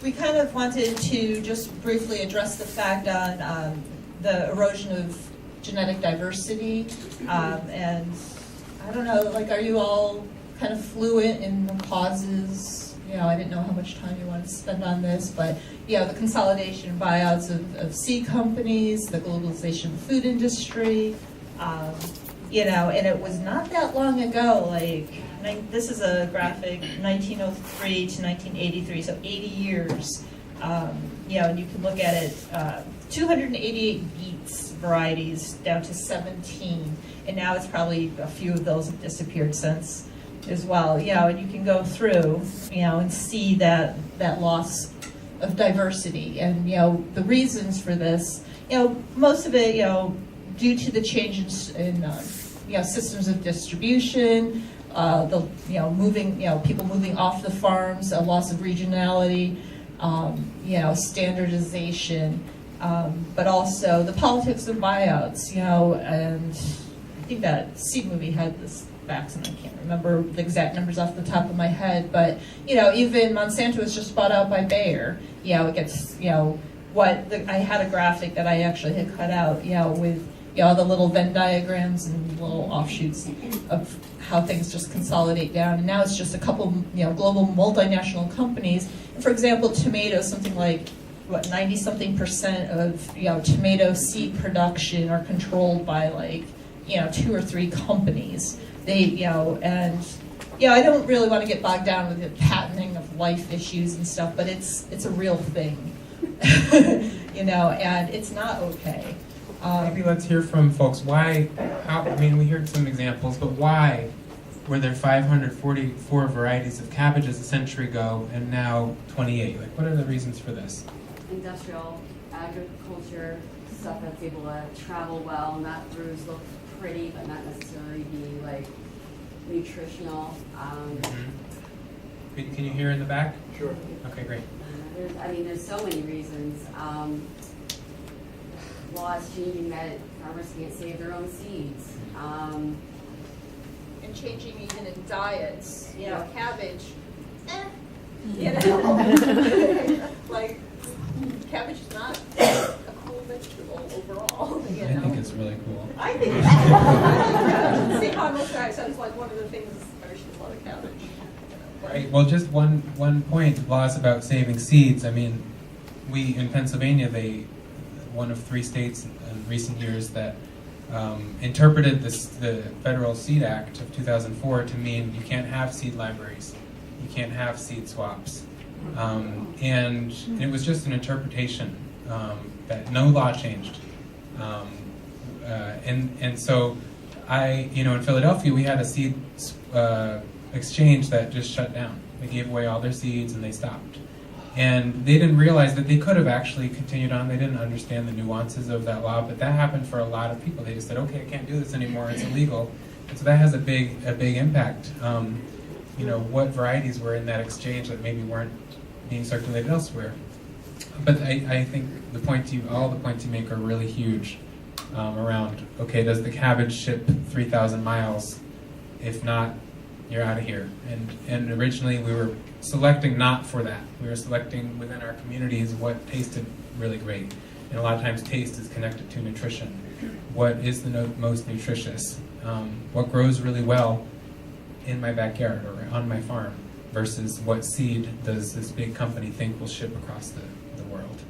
we kind of wanted to just briefly address the fact on the erosion of genetic diversity, and I don't know, like, are you all kind of fluent in the causes? You know, I didn't know how much time you wanted to spend on this, but you know, the consolidation and buyouts of seed companies, the globalization of the food industry, you know, and it was not that long ago, like, this is a graphic, 1903 to 1983, so 80 years. You know, and you can look at it, 288 beets varieties down to 17, and now it's probably a few of those have disappeared since as well. You know, and you can go through, you know, and see that loss of diversity, and you know, the reasons for this. You know, most of it, you know, due to the changes in you know, systems of distribution, the you know, moving, you know, people moving off the farms, a loss of regionality, you know, standardization, but also the politics of buyouts, you know, and I think that Seed movie had this facts, and I can't remember the exact numbers off the top of my head, but you know, even Monsanto was just bought out by Bayer. You know, it gets, you know, I had a graphic that I actually had cut out, you know, with, you know, the little Venn diagrams and little offshoots of how things just consolidate down, and now it's just a couple, you know, global multinational companies. For example, tomatoes, something like, what, 90-something% of, you know, tomato seed production are controlled by, like, you know, 2 or 3 companies. They, you know, and, you know, I don't really want to get bogged down with the patenting of life issues and stuff, but it's a real thing, you know, and it's not okay. Maybe let's hear from folks. Why, I mean, we heard some examples, but why were there 544 varieties of cabbages a century ago and now 28? Like, what are the reasons for this? Industrial agriculture, stuff that's able to travel well, not bruise, look pretty, but not necessarily be like nutritional. Can you hear in the back? Sure. Okay, great. There's so many reasons. Laws changing that farmers can't save their own seeds. And changing even in diets, you know, cabbage, you Mm-hmm. know, like, cabbage is not a cool vegetable overall, you know. I think it's really cool. I think it's cool. See how most guys sounds like one of the things I should love cabbage. Right. Well, just one point, laws about saving seeds. I mean, we in Pennsylvania, one of 3 states in recent years that interpreted the Federal Seed Act of 2004 to mean you can't have seed libraries, you can't have seed swaps, and it was just an interpretation that no law changed, and so in Philadelphia we had a seed exchange that just shut down. They gave away all their seeds and they stopped. And they didn't realize that they could have actually continued on. They didn't understand the nuances of that law, but that happened for a lot of people. They just said, okay, I can't do this anymore, it's illegal. And so that has a big impact. You know, what varieties were in that exchange that maybe weren't being circulated elsewhere. But I think all the points you make are really huge around, okay, does the cabbage ship 3,000 miles? If not, you're out of here. And originally we were selecting not for that. We were selecting within our communities what tasted really great. And a lot of times taste is connected to nutrition. What is the most nutritious? What grows really well in my backyard or on my farm versus what seed does this big company think will ship across the world?